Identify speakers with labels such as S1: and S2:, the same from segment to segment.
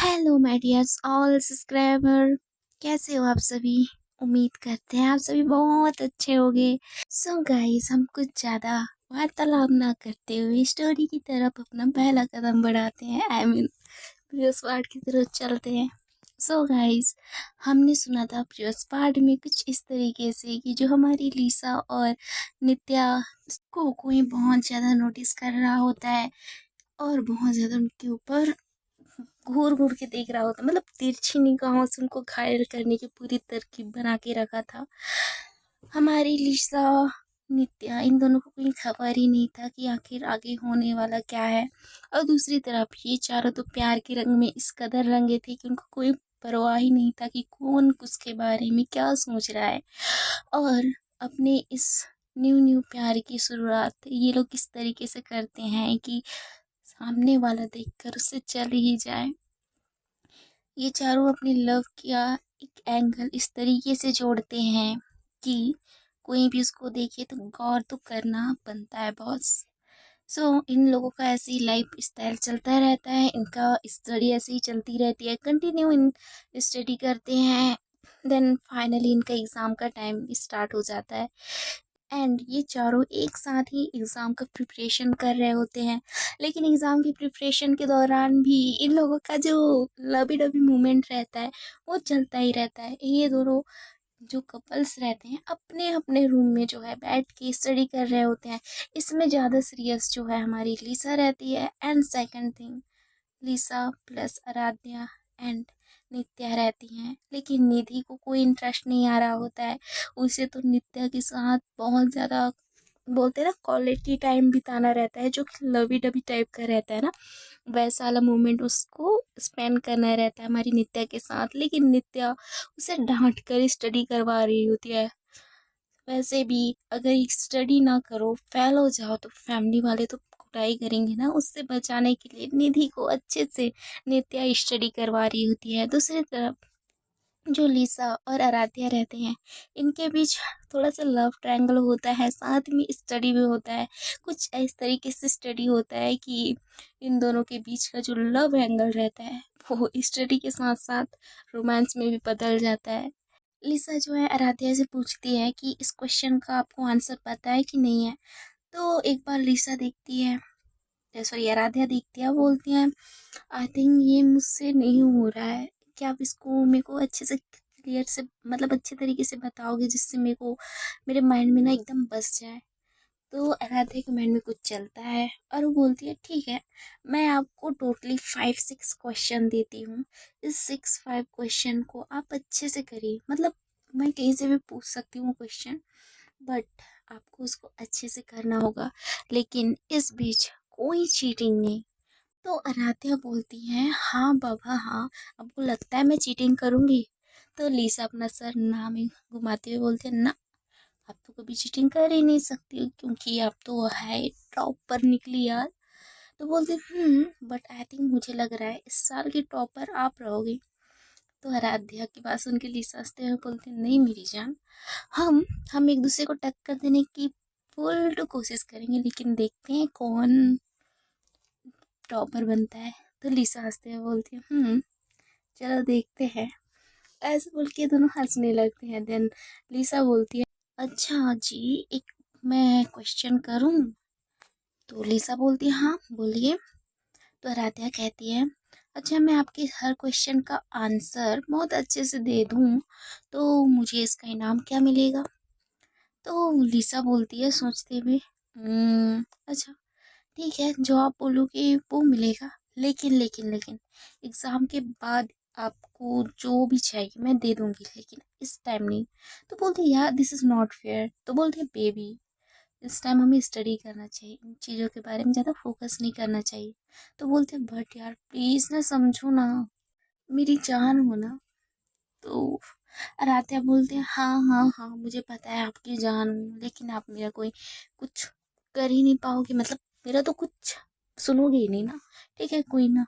S1: Hello my dears all subscriber. कैसे हो आप सभी? उम्मीद करते हैं आप सभी बहुत अच्छे होंगे। सो गाइस, हम कुछ ज़्यादा वार्तालाप ना करते हुए स्टोरी की तरफ अपना पहला कदम बढ़ाते हैं। प्रियस पार्ट की तरफ चलते हैं। सो गाइस, हमने सुना था प्रियस पार्ट में कुछ इस तरीके से कि जो हमारी लीसा और नित्या को कोई बहुत ज़्यादा नोटिस कर रहा होता है और बहुत ज़्यादा उनके ऊपर घूर घूर के देख रहा होता, मतलब तिरछी निगाहों से उनको घायल करने की पूरी तरकीब बना के रखा था। हमारी लिसा, नित्या, इन दोनों को कोई खबर ही नहीं था कि आखिर आगे होने वाला क्या है। और दूसरी तरफ ये चारों तो प्यार के रंग में इस कदर रंगे थे कि उनको कोई परवाह ही नहीं था कि कौन किसके बारे में क्या सोच रहा है। और अपने इस न्यू न्यू प्यार की शुरुआत ये लोग किस तरीके से करते हैं कि सामने वाला देखकर उससे चल ही जाए। ये चारों अपने लव का एक एंगल इस तरीके से जोड़ते हैं कि कोई भी उसको देखे तो गौर तो करना बनता है बॉस। इन लोगों का ऐसे ही लाइफ स्टाइल चलता रहता है, इनका स्टडी ऐसे ही चलती रहती है, कंटिन्यू इन स्टडी करते हैं। देन फाइनली इनका एग्ज़ाम का टाइम स्टार्ट हो जाता है एंड ये चारों एक साथ ही एग्ज़ाम का प्रिपरेशन कर रहे होते हैं। लेकिन एग्ज़ाम की प्रिपरेशन के दौरान भी इन लोगों का जो लवी डबी मोमेंट रहता है वो चलता ही रहता है। ये दोनों जो कपल्स रहते हैं अपने अपने रूम में जो है बैठ के स्टडी कर रहे होते हैं। इसमें ज़्यादा सीरियस जो है हमारी लिसा रहती है and second thing, Lisa plus Aaradhya and Nitya रहती हैं। लेकिन निधि को कोई इंटरेस्ट नहीं आ रहा होता है। उसे तो नित्या के साथ बहुत ज़्यादा बोलते हैं ना क्वालिटी टाइम बिताना रहता है, जो लवी डबी टाइप का रहता है ना, वैसा वाला मोमेंट उसको स्पेंड करना रहता है हमारी नित्या के साथ। लेकिन नित्या उसे डांट कर स्टडी करवा रही होती है। वैसे भी अगर स्टडी ना करो, फेल हो जाओ तो फैमिली वाले तो कुटाई करेंगे ना। उससे बचाने के लिए निधि को अच्छे से नित्या स्टडी करवा रही होती है। दूसरी तरफ जो लिसा और आराध्या रहते हैं, इनके बीच थोड़ा सा लव ट्रायंगल होता है, साथ में स्टडी भी होता है। कुछ इस तरीके से स्टडी होता है कि इन दोनों के बीच का जो लव एंगल रहता है वो स्टडी के साथ साथ रोमांस में भी बदल जाता है। लिसा जो है आराध्या से पूछती है कि इस क्वेश्चन का आपको आंसर पता है कि नहीं है। तो एक बार लिसा देखती है, सॉरी आराध्या देखती है, बोलती है आई थिंक ये मुझसे नहीं हो रहा है। क्या आप इसको मेरे को अच्छे से क्लियर से, मतलब अच्छे तरीके से बताओगे जिससे मेरे को मेरे माइंड में ना एकदम बस जाए। तो आराध्या के माइंड में कुछ चलता है और वो बोलती है ठीक है, मैं आपको टोटली 5-6 क्वेश्चन देती हूँ। इस 6-5 क्वेश्चन को आप अच्छे से करिए, मतलब मैं कहीं से भी पूछ सकती हूँ क्वेश्चन, बट आपको उसको अच्छे से करना होगा। लेकिन इस बीच कोई चीटिंग नहीं। तो आराध्या बोलती है हाँ बाबा हाँ, आपको लगता है मैं चीटिंग करूँगी? तो लिसा अपना सर ना में घुमाते हुए बोलती है ना, आप तो कभी चीटिंग कर ही नहीं सकती क्योंकि आप तो है टॉपर निकली यार। तो बोलती बट आई थिंक मुझे लग रहा है इस साल की टॉपर आप रहोगी। तो आराध्या की बात सुन के लिसा हंसते हुए बोलते नहीं मेरी जान, हम हम एक दूसरे को टक्कर देने की फुल कोशिश करेंगे, लेकिन देखते हैं कौन टॉपर बनता है। तो लिसा हंसते हुए बोलती है चलो देखते हैं। ऐसे बोल के दोनों हंसने लगते हैं। देन लिसा बोलती है अच्छा जी, एक मैं क्वेश्चन करूं? तो लिसा बोलती है हाँ बोलिए। तो आराध्या कहती है अच्छा, मैं आपके हर क्वेश्चन का आंसर बहुत अच्छे से दे दूं तो मुझे इसका इनाम क्या मिलेगा? तो लिसा बोलती है सोचते हुए अच्छा ठीक है, जो आप बोलोगे वो मिलेगा, लेकिन एग्ज़ाम के बाद आपको जो भी चाहिए मैं दे दूंगी, लेकिन इस टाइम नहीं। तो बोलते यार दिस इज़ नॉट फेयर। तो बोलते बेबी, इस टाइम हमें स्टडी करना चाहिए, इन चीज़ों के बारे में ज़्यादा फोकस नहीं करना चाहिए। तो बोलते बट यार प्लीज़ ना, समझो ना, मेरी जान हो ना। तो रातिया बोलते हैं हाँ हाँ हाँ मुझे पता है आपकी जान हूँ, लेकिन आप मेरा कोई कुछ कर ही नहीं पाओगे, मतलब मेरा तो कुछ सुनोगे ही नहीं ना। ठीक है कोई ना,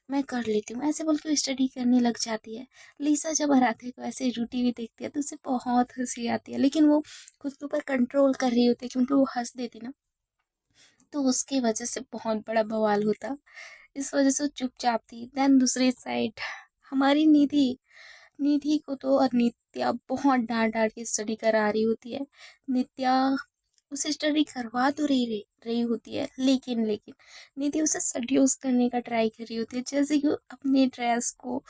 S1: मैं कर लेती हूँ, ऐसे बोल के वो स्टडी करने लग जाती है। लिसा जब राधे को ऐसे रूठी हुई देखती है तो उसे बहुत हंसी आती है, लेकिन वो खुद के ऊपर कंट्रोल कर रही होती है क्योंकि वो हंस देती ना तो उसकी वजह से बहुत बड़ा बवाल होता। इस वजह से वो चुपचाप थी। देन दूसरी साइड हमारी निधि, निधि को तो और नित्या बहुत डांट डांट के स्टडी करा रही होती है। नित्या उसे स्टडी करवा तो रही होती है, लेकिन निधि उसे सड्यूस करने का ट्राई कर रही होती है। जैसे कि वो अपने ड्रेस को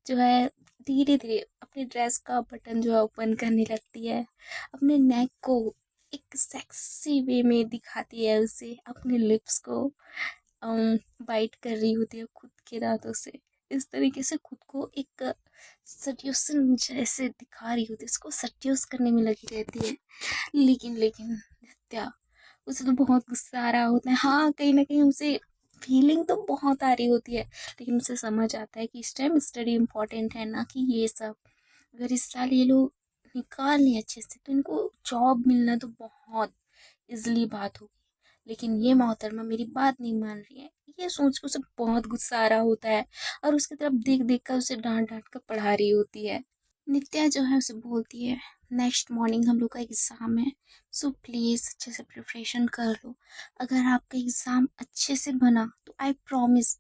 S1: जो है धीरे धीरे अपने ड्रेस का बटन जो है ओपन करने लगती है, अपने नेक को एक सेक्सी वे में दिखाती है, उसे अपने लिप्स को बाइट कर रही होती है खुद के दांतों से। इस तरीके से खुद को एक सड्यूसन जैसे दिखा रही होती है, उसको सड्यूस करने में लगी रहती है। लेकिन नित्या, उसे तो बहुत गुस्सा आ रहा होता है। हाँ, कहीं ना कहीं उसे फीलिंग तो बहुत आ रही होती है, लेकिन उसे समझ आता है कि इस टाइम स्टडी इम्पोर्टेंट है, ना कि ये सब। अगर इस साल ये लोग निकाल लें अच्छे से तो इनको जॉब मिलना तो बहुत इजली बात होगी। लेकिन ये मोहतरमा मेरी बात नहीं मान रही है, ये सोच के उसे बहुत गुस्सा आ रहा होता है, और उसकी तरफ देख देख कर उसे डांट डांट कर पढ़ा रही होती है। नित्या जो है उसे बोलती है, नेक्स्ट मॉर्निंग हम लोग का एग्ज़ाम है, सो प्लीज़ अच्छे से प्रिपरेशन कर लो। अगर आपका एग्ज़ाम अच्छे से बना तो आई प्रॉमिस,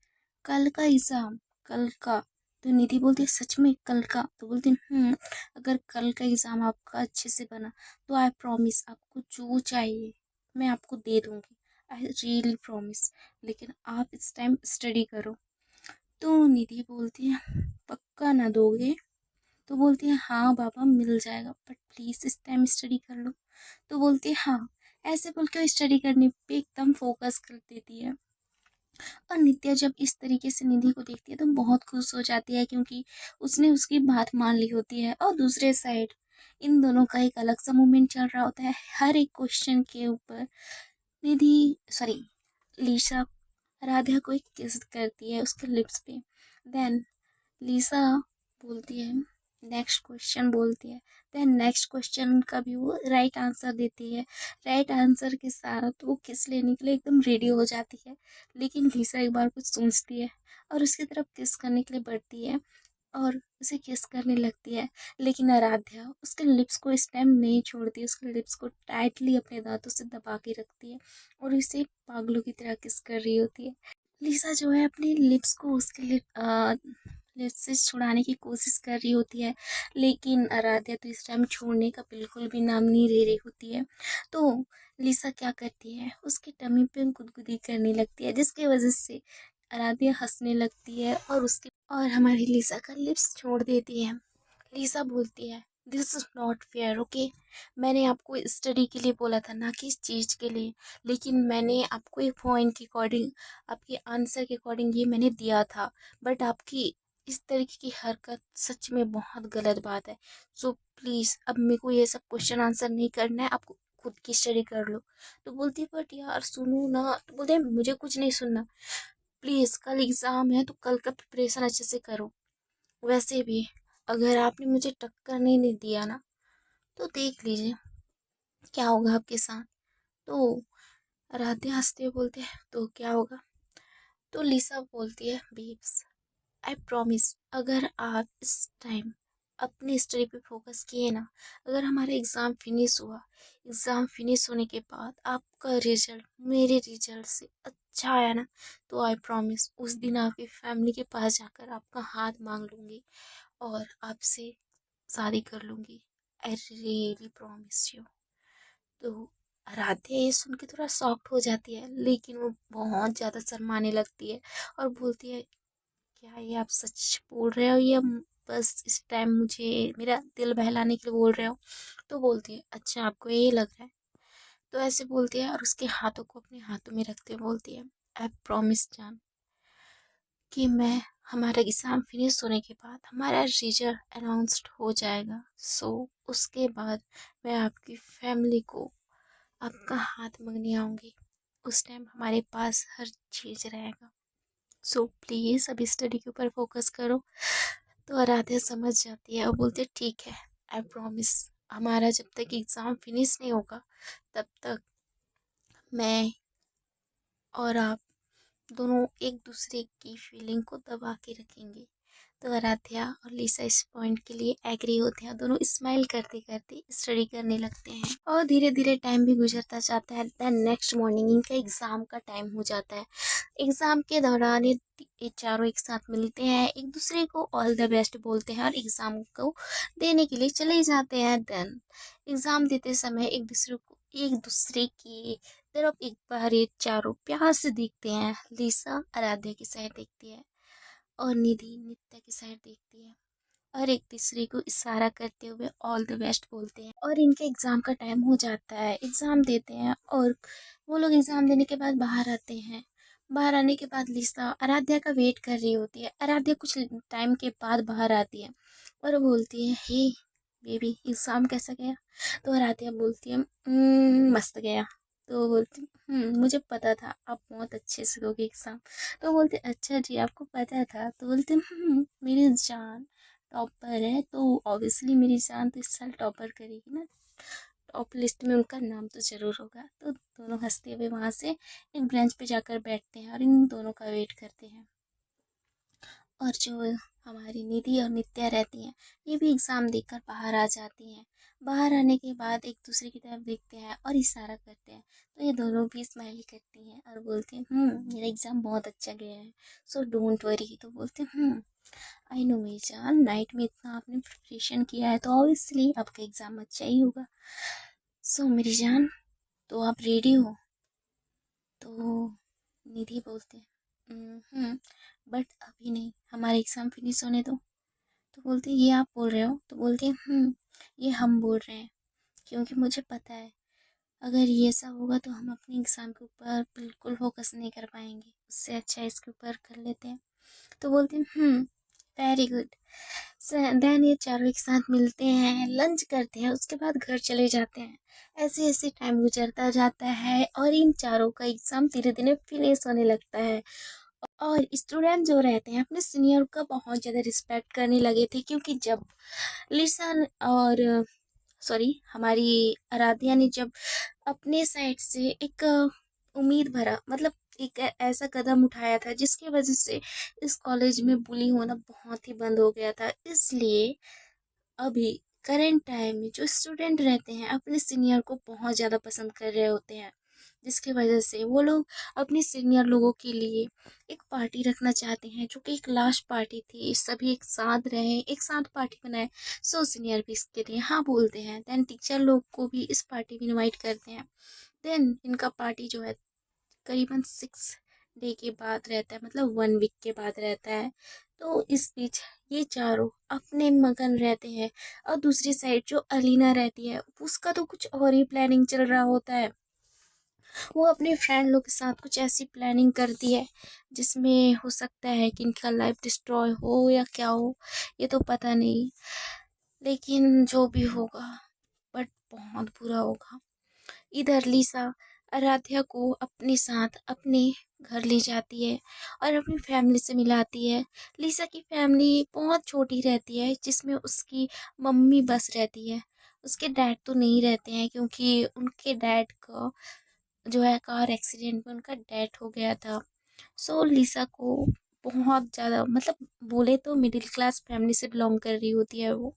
S1: कल का एग्ज़ाम, कल का। तो निधि बोलती है, सच में कल का? तो बोलती है, अगर कल का एग्ज़ाम आपका अच्छे से बना तो आई प्रॉमिस आपको जो चाहिए मैं आपको दे दूँगी, आई रियली प्रॉमिस। लेकिन आप इस टाइम स्टडी करो। तो निधि बोलती है, पक्का ना दोगे? तो बोलती है, हाँ पापा मिल जाएगा, बट प्लीज़ इस टाइम स्टडी कर लो। तो बोलती है, हाँ। ऐसे बोल के स्टडी करने पे एकदम फोकस कर देती है। और नित्या जब इस तरीके से निधि को देखती है तो बहुत खुश हो जाती है, क्योंकि उसने उसकी बात मान ली होती है। और दूसरे साइड इन दोनों का एक अलग सा मूवमेंट चल रहा होता है। हर एक क्वेश्चन के ऊपर निधि, सॉरी, लीसा राधा को एक किस करती है उसके लिप्स पे। देन लीसा बोलती है, नेक्स्ट क्वेश्चन बोलती है। देन नेक्स्ट क्वेश्चन का भी वो राइट आंसर देती है। राइट आंसर के साथ वो किस लेने के लिए एकदम रेडी हो जाती है। लेकिन लीसा एक बार कुछ सोचती है और उसकी तरफ किस करने के लिए बढ़ती है और उसे किस करने लगती है। लेकिन आराध्या उसके लिप्स को इस टाइम नहीं छोड़ती, उसके लिप्स को टाइटली अपने दांतों से दबा के रखती है और उसे पागलों की तरह किस कर रही होती है। लिसा जो है अपने लिप्स को उसके लिप्स से छुड़ाने की कोशिश कर रही होती है, लेकिन आराध्या तो इस टाइम छोड़ने का बिल्कुल भी नाम नहीं ले रही होती है। तो लिसा क्या करती है, उसके टमी पे गुदगुदी करने लगती है, जिसकी वजह से आराध्या हंसने लगती है और हमारी लिसा का लिप्स छोड़ देती है। लिसा बोलती है, this is not fair, okay. मैंने आपको स्टडी के लिए बोला था, ना कि इस चीज़ के लिए। लेकिन मैंने आपको एक पॉइंट के अकॉर्डिंग, आपके आंसर के अकॉर्डिंग ये मैंने दिया था, बट आपकी इस तरीके की हरकत सच में बहुत गलत बात है। सो प्लीज़ अब मेरे को ये सब क्वेश्चन आंसर नहीं करना है, आपको खुद की स्टडी कर लो। तो बोलती है, बट यार सुनो ना। तो बोलते हैं, मुझे कुछ नहीं सुनना, प्लीज़ कल एग्ज़ाम है तो कल का प्रिपरेशन अच्छे से करो। वैसे भी अगर आपने मुझे टक्कर नहीं दिया ना तो देख लीजिए क्या होगा आपके साथ। तो आराध्या हंसते हुए बोलते हैं, तो क्या होगा? तो लिसा बोलती है, बेब्स आई प्रॉमिस, अगर आप इस टाइम अपनी स्टडी पे फोकस किए ना, अगर हमारा एग्ज़ाम फिनिश हुआ, एग्ज़ाम फिनिश होने के बाद आपका रिजल्ट मेरे रिजल्ट से अच्छा आया ना, तो आई प्रॉमिस उस दिन आपकी फैमिली के पास जाकर आपका हाथ मांग लूँगी और आपसे शादी कर लूँगी। I really promise you. तो राधे ये सुन के थोड़ा शॉक्ड हो जाती है, लेकिन वो बहुत ज़्यादा शर्माने लगती है और बोलती है, क्या ये आप सच बोल रहे हो या बस इस टाइम मुझे मेरा दिल बहलाने के लिए बोल रहे हो? तो बोलती है, अच्छा आपको ये लग रहा है? तो ऐसे बोलती है और उसके हाथों को अपने हाथों में रखते हुए बोलती है, आई प्रॉमिस जान कि मैं, हमारा एग्ज़ाम फिनिश होने के बाद हमारा रिजल्ट अनाउंस्ड हो जाएगा, सो उसके बाद मैं आपकी फैमिली को आपका हाथ मांगने आऊँगी। उस टाइम हमारे पास हर चीज़ रहेगा, सो प्लीज़ अभी स्टडी के ऊपर फोकस करो। तो आराध्या समझ जाती है और बोलती है, ठीक है, आई प्रॉमिस हमारा जब तक एग्ज़ाम फिनिश नहीं होगा तब तक मैं और आप दोनों एक दूसरे की फीलिंग को दबा के रखेंगे। तो आराध्या और लिसा इस पॉइंट के लिए एग्री होते हैं। दोनों स्माइल करते करते स्टडी करने लगते हैं और धीरे धीरे टाइम भी गुजरता जाता है। देन नेक्स्ट मॉर्निंग इनका एग्जाम का टाइम हो जाता है। एग्जाम के दौरान ये चारों एक साथ मिलते हैं, एक दूसरे को ऑल द बेस्ट बोलते हैं और एग्जाम को देने के लिए चले जाते हैं। देन एग्जाम देते समय एक दूसरे की तरफ एक बार ये चारों प्यार से देखते हैं। लिसा आराध्या की साइड देखती है और निधि नित्या की साइड देखती है और एक दूसरे को इशारा करते हुए ऑल द बेस्ट बोलते हैं। और इनके एग्जाम का टाइम हो जाता है, एग्जाम देते हैं और वो लोग एग्जाम देने के बाद बाहर आते हैं। बाहर आने के बाद लिसा आराध्या का वेट कर रही होती है। आराध्या कुछ टाइम के बाद बाहर आती है और वो बोलती है, हे बेबी एग्जाम कैसा गया? तो आराध्या बोलती है, मस्त गया। तो वो बोलती, मुझे पता था आप बहुत अच्छे से दोगे एग्जाम। तो बोलते, अच्छा जी आपको पता था? तो बोलते, मेरी जान टॉपर है तो ऑब्वियसली मेरी जान तो इस साल टॉपर करेगी ना, टॉप लिस्ट में उनका नाम तो जरूर होगा। तो दोनों हंसते हुए वहां से एक ब्रेंच पे जाकर बैठते हैं और इन दोनों का वेट करते हैं। और जो हमारी निधि और नित्या रहती हैं, ये भी एग्ज़ाम देकर बाहर आ जाती हैं। बाहर आने के बाद एक दूसरे की तरफ देखते हैं और इशारा करते हैं। तो ये दोनों भी स्माइल करती हैं और बोलती हैं, मेरा एग्ज़ाम बहुत अच्छा गया है, सो डोंट वरी। तो बोलते हैं, आई नो मेरी जान, नाइट में इतना आपने प्रिपरेशन किया है तो ऑब्वियसली आपका एग्ज़ाम अच्छा ही होगा। सो मेरी जान, तो आप रेडी हो? तो निधि बोलते हैं, बट अभी नहीं, हमारा एग्ज़ाम फिनिश होने दो। तो बोलते हैं, ये आप बोल रहे हो? तो बोलते हैं, ये हम बोल रहे हैं क्योंकि मुझे पता है अगर ये सब होगा तो हम अपने एग्ज़ाम के ऊपर बिल्कुल फोकस नहीं कर पाएंगे, उससे अच्छा इसके ऊपर कर लेते हैं। तो बोलते हैं, वेरी गुड। देन ये चारों एक साथ मिलते हैं, लंच करते हैं, उसके बाद घर चले जाते हैं। ऐसे ऐसे टाइम गुजरता जाता है और इन चारों का एग्ज़ाम धीरे धीरे फिनिश होने लगता है। और स्टूडेंट जो रहते हैं अपने सीनियर का बहुत ज़्यादा रिस्पेक्ट करने लगे थे, क्योंकि जब लिसन और सॉरी हमारी आराध्या ने जब अपने साइड से एक उम्मीद भरा, मतलब एक ऐसा कदम उठाया था जिसकी वजह से इस कॉलेज में बुली होना बहुत ही बंद हो गया था। इसलिए अभी करंट टाइम में जो स्टूडेंट रहते हैं अपने सीनियर को बहुत ज़्यादा पसंद कर रहे होते हैं, जिसकी वजह से वो लोग अपने सीनियर लोगों के लिए एक पार्टी रखना चाहते हैं, जो कि एक लास्ट पार्टी थी, सभी एक साथ रहे, एक साथ पार्टी बनाए। सो सीनियर भी इसके लिए हाँ बोलते हैं। देन टीचर लोग को भी इस पार्टी में इनवाइट करते हैं। देन इनका पार्टी जो है करीबन 6 डे के बाद रहता है, मतलब 1 वीक के बाद रहता है। तो इस बीच ये चारों अपने मगन रहते हैं और दूसरी साइड जो अलीना रहती है उसका तो कुछ और ही प्लानिंग चल रहा होता है। वो अपने फ्रेंड लोग के साथ कुछ ऐसी प्लानिंग करती है जिसमें हो सकता है कि इनका लाइफ डिस्ट्रॉय हो या क्या हो, ये तो पता नहीं, लेकिन जो भी होगा बट बहुत बुरा होगा। इधर लिसा आराध्या को अपने साथ अपने घर ले जाती है और अपनी फैमिली से मिलाती है। लिसा की फैमिली बहुत छोटी रहती है, जिसमें उसकी मम्मी बस रहती है। उसके डैड तो नहीं रहते हैं क्योंकि उनके डैड का जो है कार एक्सीडेंट में उनका डेथ हो गया था। सो लिसा को बहुत ज़्यादा, मतलब बोले तो मिडिल क्लास फैमिली से बिलोंग कर रही होती है वो,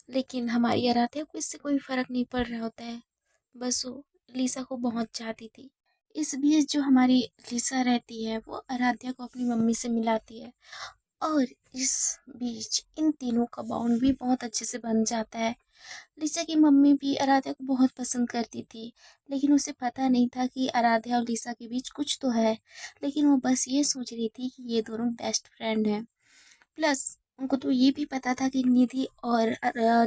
S1: लेकिन हमारी आराध्या को इससे कोई फ़र्क नहीं पड़ रहा होता है, बस वो लिसा को बहुत चाहती थी। इस बीच जो हमारी लिसा रहती है वो आराध्या को अपनी मम्मी से मिलाती है और इस बीच इन तीनों का बॉन्ड भी बहुत अच्छे से बन जाता है। लिसा की मम्मी भी आराध्या को बहुत पसंद करती थी, लेकिन उसे पता नहीं था कि आराध्या और लिसा के बीच कुछ तो है, लेकिन वो बस ये सोच रही थी कि ये दोनों बेस्ट फ्रेंड हैं। प्लस उनको तो ये भी पता था कि निधि और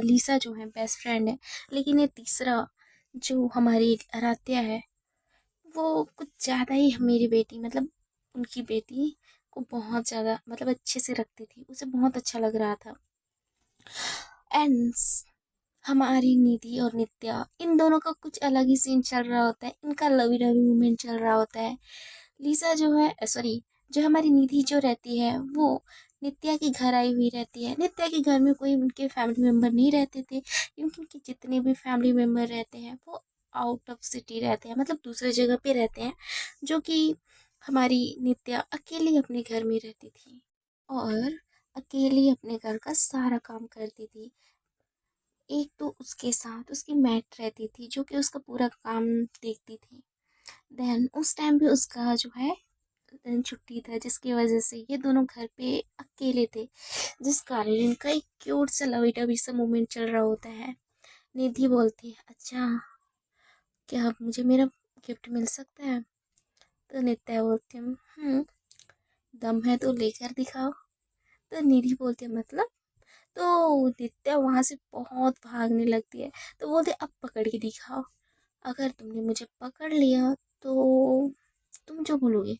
S1: लिसा जो है बेस्ट फ्रेंड है, लेकिन ये तीसरा जो हमारी आराध्या है वो कुछ ज़्यादा ही मेरी बेटी, मतलब उनकी बेटी को बहुत ज़्यादा मतलब अच्छे से रखती थी, उसे बहुत अच्छा लग रहा था। एंड हमारी निधि और नित्या, इन दोनों का कुछ अलग ही सीन चल रहा होता है, इनका लवी डवी मूवमेंट चल रहा होता है। लिसा जो है सॉरी जो हमारी निधि जो रहती है वो नित्या के घर आई हुई रहती है। नित्या के घर में कोई उनके फैमिली मेम्बर नहीं रहते थे, क्योंकि उनके जितने भी फैमिली मेम्बर रहते हैं वो आउट ऑफ सिटी रहते हैं, मतलब दूसरे जगह पे रहते हैं, जो कि हमारी नित्या अकेली अपने घर में रहती थी। और अकेली अपने घर का सारा काम करती थी। एक तो उसके साथ उसकी मैट रहती थी जो कि उसका पूरा काम देखती थी। देन उस टाइम भी उसका जो है छुट्टी था, जिसकी वजह से ये दोनों घर पे अकेले थे, जिस कारण इनका एक क्यूट सा लवी डवी सा मोमेंट चल रहा होता है। निधि बोलती है, अच्छा क्या अब मुझे मेरा गिफ्ट मिल सकता है? तो नित्या बोलती है, दम है तो लेकर दिखाओ। तो निधि बोलती है, मतलब? तो नित्या वहां से बहुत भागने लगती है। तो बोलते, अब पकड़ के दिखाओ। अगर तुमने मुझे पकड़ लिया तो तुम जो बोलोगे।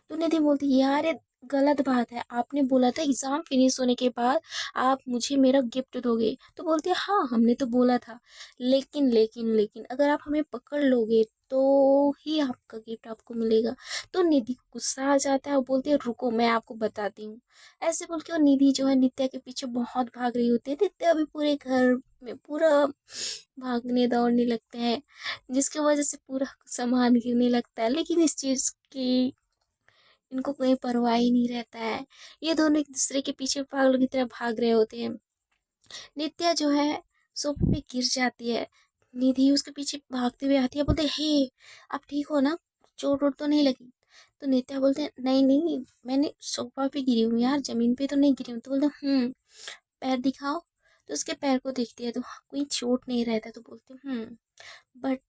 S1: तो निधि बोलती, यार ये गलत बात है, आपने बोला था एग्जाम फिनिश होने के बाद आप मुझे मेरा गिफ्ट दोगे। तो बोलती है, हाँ हमने तो बोला था, लेकिन लेकिन लेकिन अगर आप हमें पकड़ लोगे तो ही आपका गिफ्ट आपको मिलेगा। तो निधि को गुस्सा आ जाता है और बोलती है, रुको मैं आपको बताती हूँ। ऐसे बोल के वो निधि जो है नित्या के पीछे बहुत भाग रही होती है। नित्या भी पूरे घर में पूरा भागने दौड़ने लगते हैं, जिसकी वजह से पूरा सामान गिरने लगता है। लेकिन इस चीज की इनको कोई परवाह ही नहीं रहता है। ये दोनों एक दूसरे के पीछे पागलों की तरह भाग रहे होते हैं। नित्या जो है सोफे पे गिर जाती है। निधि उसके पीछे भागते हुए आती है, बोलते, हे आप ठीक हो ना? चोट वोट तो नहीं लगी? तो नित्या बोलते हैं, नहीं नहीं मैंने सोफा पे गिरी हूँ यार, जमीन पे तो नहीं गिरी हूँ। तो बोलते, पैर दिखाओ। तो उसके पैर को देखती है तो कोई चोट नहीं रहता। तो बोलते, बट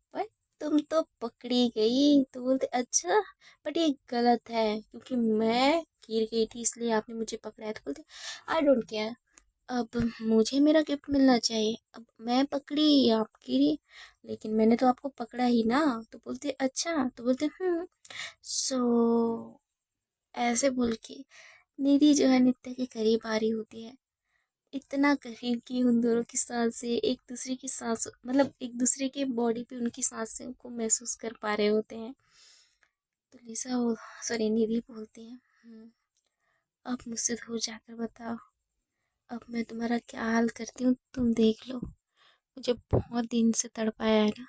S1: तुम तो पकड़ी गई। तो बोलते, अच्छा बट ये गलत है क्योंकि मैं गिर गई थी इसलिए आपने मुझे पकड़ा है। तो बोलते, आई डोंट केयर, अब मुझे मेरा गिफ्ट मिलना चाहिए। अब मैं पकड़ी या आप गिरी, लेकिन मैंने तो आपको पकड़ा ही ना। तो बोलते, अच्छा। तो बोलते, सो ऐसे बोल के निधि जो है नित्या के करीब आ रही होती है। इतना करीब कि उन दोनों की सांसें एक दूसरे की सांस मतलब एक दूसरे के बॉडी पे उनकी सांसें को महसूस कर पा रहे होते हैं। तो लिसा वो सॉरी निधि बोलती है, अब मुझसे दूर जाकर बताओ, अब मैं तुम्हारा क्या हाल करती हूँ तुम देख लो। मुझे बहुत दिन से तड़पाया है ना,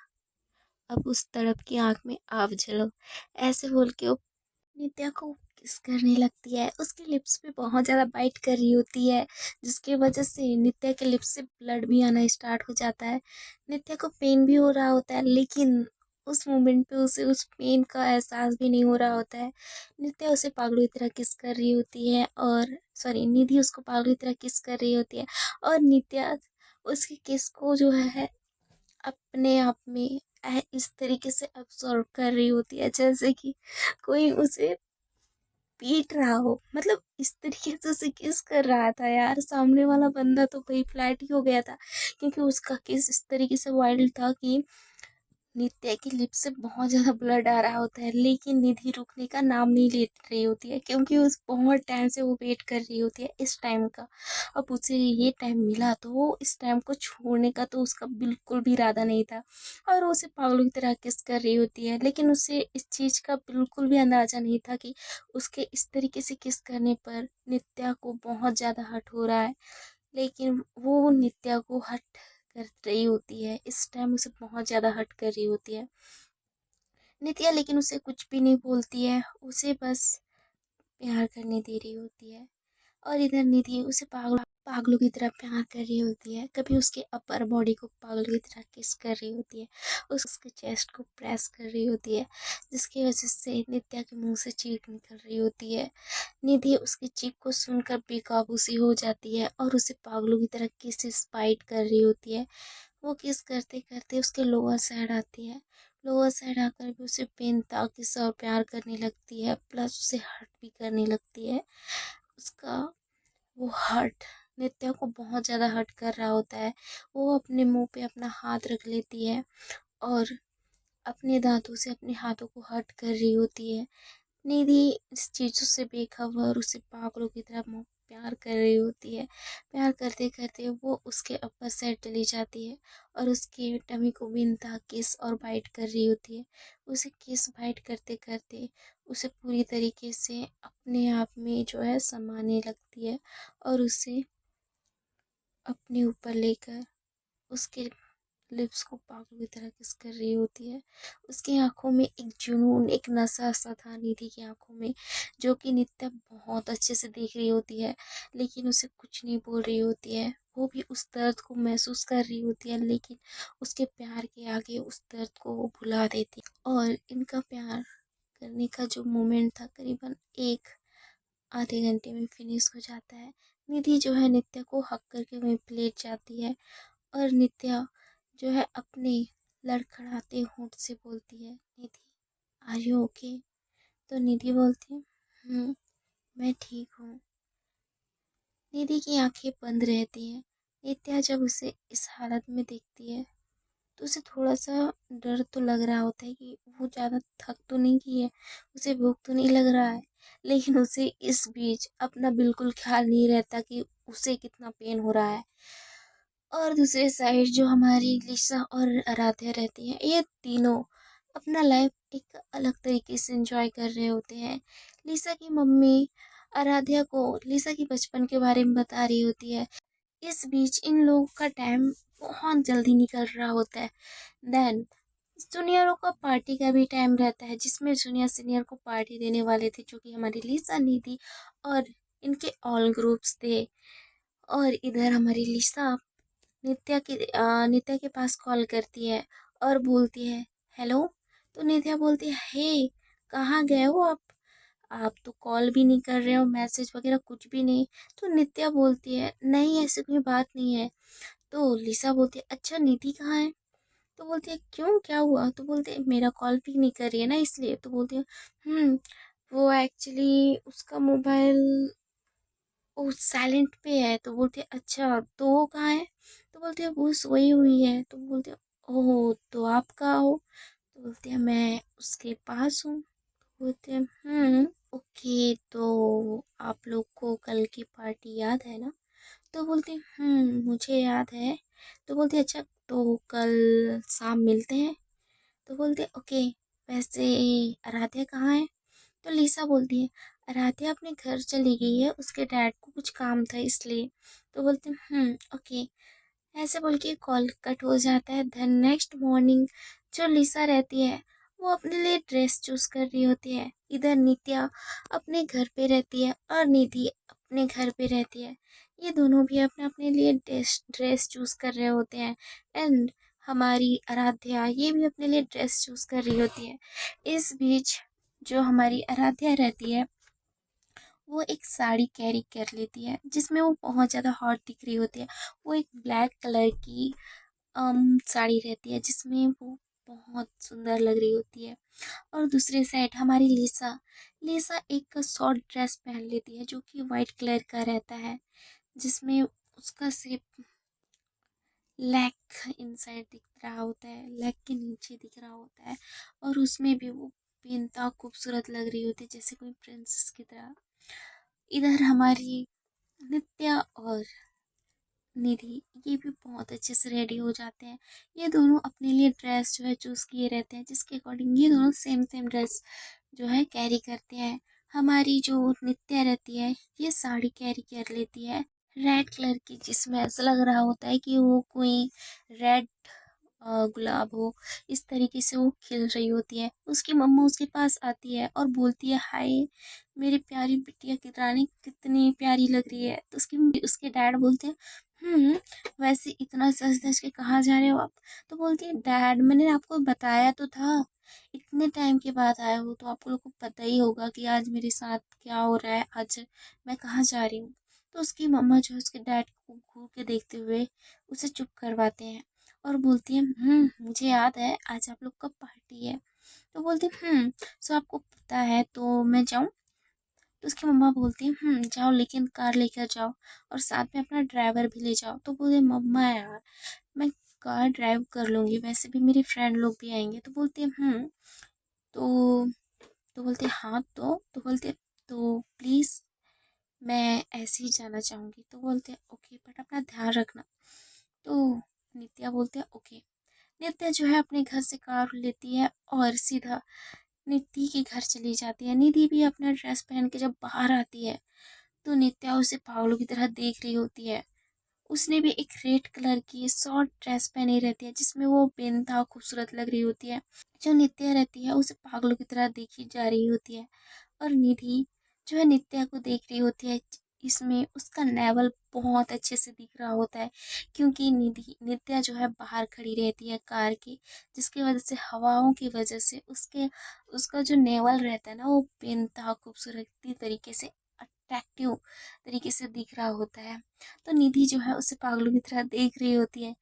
S1: अब उस तड़प की आंख में आप जलो। ऐसे बोल के वो नित्या को किस करने लगती है। उसके लिप्स पे बहुत ज़्यादा बाइट कर रही होती है, जिसकी वजह से नित्या के लिप्स से ब्लड भी आना स्टार्ट हो जाता है। नित्या को पेन भी हो रहा होता है, लेकिन उस मोमेंट पे उसे उस पेन का एहसास भी नहीं हो रहा होता है। नित्या उसे पागलों की तरह किस कर रही होती है, और सॉरी निधि उसको पागलों की तरह किस कर रही होती है। और नित्या उसकी किस को जो है अपने आप में इस तरीके से अब्सॉर्ब कर रही होती है जैसे कि कोई उसे पीट रहा हो। मतलब इस तरीके से उसे किस कर रहा था यार, सामने वाला बंदा तो भाई फ्लैट ही हो गया था, क्योंकि उसका किस इस तरीके से वाइल्ड था कि नित्या की लिप से बहुत ज्यादा ब्लड आ रहा होता है। लेकिन निधि रुकने का नाम नहीं ले रही होती है, क्योंकि उस बहुत टाइम से वो वेट कर रही होती है इस टाइम का। अब उसे ये टाइम मिला तो वो इस टाइम को छोड़ने का तो उसका बिल्कुल भी इरादा नहीं था, और वो उसे पागलों की तरह किस कर रही होती है। लेकिन उसे इस चीज का बिल्कुल भी अंदाजा नहीं था कि उसके इस तरीके से किस करने पर नित्या को बहुत ज्यादा हर्ट हो रहा है। लेकिन वो नित्या को हर्ट कर रही होती है, इस टाइम उसे बहुत ज़्यादा हर्ट कर रही होती है नित्या। लेकिन उसे कुछ भी नहीं बोलती है, उसे बस प्यार करने दे रही होती है। और इधर निधि उसे पागलों की तरह प्यार कर रही होती है। कभी उसके अपर बॉडी को पागलों की तरह किस कर रही होती है, उसके चेस्ट को प्रेस कर रही होती है, जिसकी वजह से नित्या के मुंह से चीख निकल रही होती है। निधि उसकी चीख को सुनकर बेकाबू सी हो जाती है और उसे पागलों की तरह किस बाइट कर रही होती है। वो किस करते करते उसके लोअर साइड आती है। लोअर साइड आकर भी उसे बेनताकि और प्यार करने लगती है, प्लस उसे हर्ट भी करने लगती है। उसका वो हर्ट नित्या को बहुत ज़्यादा हर्ट कर रहा होता है। वो अपने मुंह पे अपना हाथ रख लेती है और अपने दांतों से अपने हाथों को हर्ट कर रही होती है। निधि इस चीज़ों से बेखबर उसे पागलों की तरह प्यार कर रही होती है। प्यार करते करते वो उसके अपर साइड चली जाती है और उसके टमी को बिनता किस और बाइट कर रही होती है। उसे किस बाइट करते करते उसे पूरी तरीके से अपने आप में जो है समाने लगती है और उसे अपने ऊपर लेकर उसके लिप्स को पागलों की तरह किस कर रही होती है। उसकी आंखों में एक जुनून, एक नशा सा था निधि की आंखों में, जो कि नित्या बहुत अच्छे से देख रही होती है, लेकिन उसे कुछ नहीं बोल रही होती है। वो भी उस दर्द को महसूस कर रही होती है, लेकिन उसके प्यार के आगे उस दर्द को वो भुला देती है। और इनका प्यार करने का जो मोमेंट था करीबन एक आधे घंटे में फिनिश हो जाता है। निधि जो है नित्या को हक करके वहीं पे लेट जाती है, और नित्या जो है अपने लड़खड़ाते होंठ से बोलती है, निधि आर यू ओके? तो निधि बोलती है, मैं ठीक हूँ। निधि की आंखें बंद रहती हैं। नित्या जब उसे इस हालत में देखती है तो उसे थोड़ा सा डर तो लग रहा होता है कि वो ज़्यादा थक तो नहीं गई है, उसे भूख तो नहीं लग रहा है, लेकिन उसे इस बीच अपना बिल्कुल ख्याल नहीं रहता कि उसे कितना पेन हो रहा है। और दूसरे साइड जो हमारी लिसा और आराध्या रहती हैं, ये तीनों अपना लाइफ एक अलग तरीके से एंजॉय कर रहे होते हैं। लिसा की मम्मी आराध्या को लिसा की बचपन के बारे में बता रही होती है। इस बीच इन लोगों का टाइम बहुत जल्दी निकल रहा होता है। देन जूनियरों का पार्टी का भी टाइम रहता है, जिसमें जूनियर सीनियर को पार्टी देने वाले थे, जो कि हमारी लिसा निधि और इनके ऑल ग्रुप्स थे। और इधर हमारी लिसा नित्या के पास कॉल करती है और बोलती है, हेलो। तो नित्या बोलती है, हे कहाँ गए हो आप तो कॉल भी नहीं कर रहे हो, मैसेज वगैरह कुछ भी नहीं। तो नित्या बोलती है, नहीं ऐसी कोई बात नहीं है। तो लिसा बोलती है, अच्छा निधि कहाँ है? तो बोलती है, क्यों क्या हुआ? तो बोलते है, मेरा कॉल पिक नहीं कर रही है ना इसलिए। तो बोलती है, वो एक्चुअली उसका मोबाइल वो साइलेंट पे है। तो बोलते हैं, अच्छा तो वो कहाँ है? तो बोलते हैं, वो सोई हुई है। तो बोलते हैं, ओह तो आप कहाँ हो? तो बोलते हैं, मैं उसके पास हूँ। तो बोलते हैं, ओके तो आप लोग को कल की पार्टी याद है ना? तो बोलते हैं, मुझे याद है। तो बोलते हैं, अच्छा तो कल शाम मिलते हैं। तो बोलते हैं, ओके। वैसे आराध्या कहाँ है? तो लिसा बोलती है, आराध्या अपने घर चली गई है, उसके डैड को कुछ काम था इसलिए। तो बोलते हैं, ओके। ऐसे बोल के कॉल कट हो जाता है। देन नेक्स्ट मॉर्निंग जो लिसा रहती है वो अपने लिए ड्रेस चूज कर रही होती है। इधर नित्या अपने घर पे रहती है और निधि अपने घर पे रहती है। ये दोनों भी अपने अपने लिए ड्रेस चूज कर रहे होते हैं। एंड हमारी आराध्या ये भी अपने लिए ड्रेस चूज कर रही होती है। इस बीच जो हमारी आराध्या रहती है वो एक साड़ी कैरी कर लेती है, जिसमें वो बहुत ज़्यादा हॉट दिख रही होती है। वो एक ब्लैक कलर की साड़ी रहती है, जिसमें वो बहुत सुंदर लग रही होती है। और दूसरे साइड हमारी लिसा लिसा एक शॉर्ट ड्रेस पहन लेती है, जो कि वाइट कलर का रहता है, जिसमें उसका सिर्फ लेग इनसाइड दिख रहा होता है, लेग के नीचे दिख रहा होता है। और उसमें भी वो बेनता खूबसूरत लग रही होती है, जैसे कोई प्रिंसेस की तरह। इधर हमारी नित्या और निधि ये भी बहुत अच्छे से रेडी हो जाते हैं। ये दोनों अपने लिए ड्रेस जो है चूज किए रहते हैं, जिसके अकॉर्डिंग ये दोनों सेम सेम ड्रेस जो है कैरी करते हैं। हमारी जो नित्या रहती है ये साड़ी कैरी कर लेती है रेड कलर की, जिसमें ऐसा लग रहा होता है कि वो कोई रेड गुलाब हो, इस तरीके से वो खिल रही होती है। उसकी मम्मा उसके पास आती है और बोलती है, हाय मेरी प्यारी बिटिया की रानी कितनी प्यारी लग रही है। तो उसके डैड बोलते हैं, वैसे इतना सज धज के कहाँ जा रहे हो आप? तो बोलती है, डैड मैंने आपको बताया तो था, इतने टाइम के बाद आए हो तो आप लोग को पता ही होगा कि आज मेरे साथ क्या हो रहा है, आज मैं कहाँ जा रही हूँ। तो उसकी मम्मा जो है उसके डैड को घूर के देखते हुए उसे चुप करवाते हैं और बोलती है, मुझे याद है आज आप लोग का पार्टी है। तो बोलती है, सो आपको पता है तो मैं जाऊँ? तो उसकी मम्मा बोलती है, जाओ लेकिन कार लेकर जाओ और साथ में अपना ड्राइवर भी ले जाओ। तो बोले, मम्मा यार मैं कार ड्राइव कर लूँगी, वैसे भी मेरे फ्रेंड लोग भी आएंगे। तो बोलती है, तो बोलते हैं, हाँ तो बोलते हैं, तो प्लीज़ मैं ऐसे ही जाना चाहूँगी। तो बोलते हैं, ओके बट अपना ध्यान रखना। तो नित्या बोलते हैं, ओके। नित्या जो है अपने घर से कार लेती है और सीधा निधि के घर चली जाती है। निधि भी अपना ड्रेस पहन के जब बाहर आती है तो नित्या उसे पागलों की तरह देख रही होती है। उसने भी एक रेड कलर की शॉर्ट ड्रेस पहनी रहती है जिसमें वो बेनता खूबसूरत लग रही होती है। जो नित्या रहती है उसे पागलों की तरह देखी जा रही होती है और निधि जो है नित्या को देख रही होती है। इसमें उसका नेवल बहुत अच्छे से दिख रहा होता है क्योंकि निधि नित्या जो है बाहर खड़ी रहती है कार के, जिसकी वजह से हवाओं की वजह से उसके उसका जो नेवल रहता है ना वो बेनता खूबसूरती तरीके से अट्रैक्टिव तरीके से दिख रहा होता है। तो निधि जो है उसे पागलों की तरह देख रही होती है।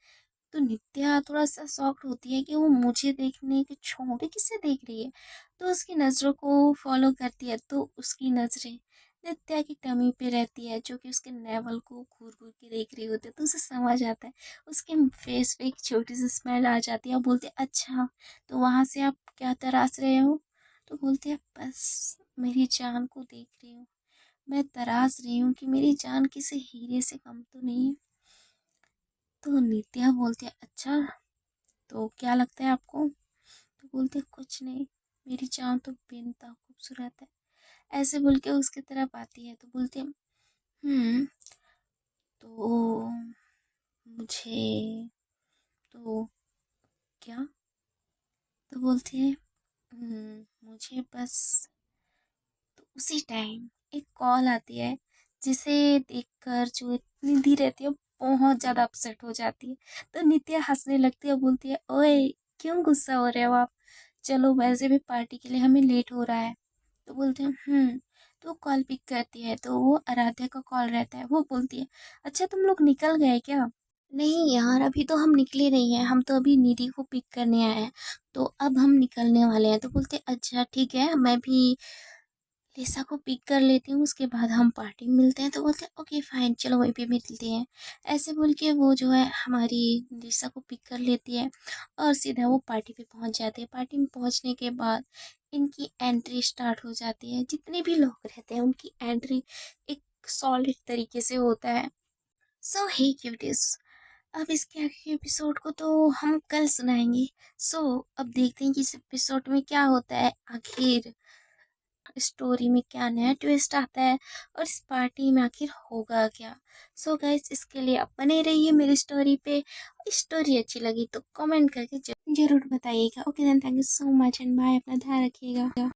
S1: तो नित्या थोड़ा सा शॉक्ड होती है कि वो मुझे देखने के छोड़ किसे देख रही है। तो उसकी नज़रों को फॉलो करती है तो उसकी नज़रें नित्या की टमी पे रहती है जो कि उसके नेवल को घूर घूर के देख रही होती है। तो उसे समझ आता है, उसके फेस पे एक छोटी सी स्माइल आ जाती है और बोलती है अच्छा तो वहाँ से आप क्या तराश रहे हो। तो बोलती है बस मेरी जान को देख रही हूँ, मैं तराश रही हूँ कि मेरी जान किसी हीरे से कम तो नहीं है। तो नित्या बोलती है अच्छा तो क्या लगता है आपको। तो बोलती है कुछ नहीं, मेरी जान तो बेनता खूबसूरत है। ऐसे बोल के उसकी तरफ आती है तो बोलती है तो मुझे तो क्या। तो बोलती है मुझे बस। तो उसी टाइम एक कॉल आती है जिसे देखकर जो निधि रहती है बहुत ज्यादा अपसेट हो जाती है। तो नित्या हंसने लगती है, बोलती है ओए क्यों गुस्सा हो रहे हो आप, चलो वैसे भी पार्टी के लिए हमें लेट हो रहा है। तो बोलते हैं तो वो कॉल पिक करती है तो वो आराध्या का कॉल रहता है। वो बोलती है अच्छा तुम लोग निकल गए क्या। नहीं यार अभी तो हम निकले नहीं हैं, हम तो अभी निधि को पिक करने आए हैं, तो अब हम निकलने वाले हैं। तो बोलते अच्छा ठीक है मैं भी लिसा को पिक कर लेती हूँ, उसके बाद हम पार्टी में मिलते हैं। तो बोलते हैं ओके फाइन चलो वहीं पे मिलते हैं। ऐसे बोल के वो जो है हमारी लिसा को पिक कर लेती है और सीधा वो पार्टी पे पहुंच जाते हैं। पार्टी में पहुंचने के बाद इनकी एंट्री स्टार्ट हो जाती है। जितने भी लोग रहते हैं उनकी एंट्री एक सॉलिड तरीके से होता है। सो हे क्यूटीज, अब इसके आगे एपिसोड को तो हम कल सुनाएंगे। सो अब देखते हैं कि इस एपिसोड में क्या होता है, आखिर स्टोरी में क्या नया ट्विस्ट आता है और इस पार्टी में आखिर होगा क्या। सो गाइस इसके लिए आप बने रहिए मेरी स्टोरी पे। स्टोरी अच्छी लगी तो कमेंट करके जरूर बताइएगा। Okay then thank you so much and bye, अपना ध्यान रखिएगा।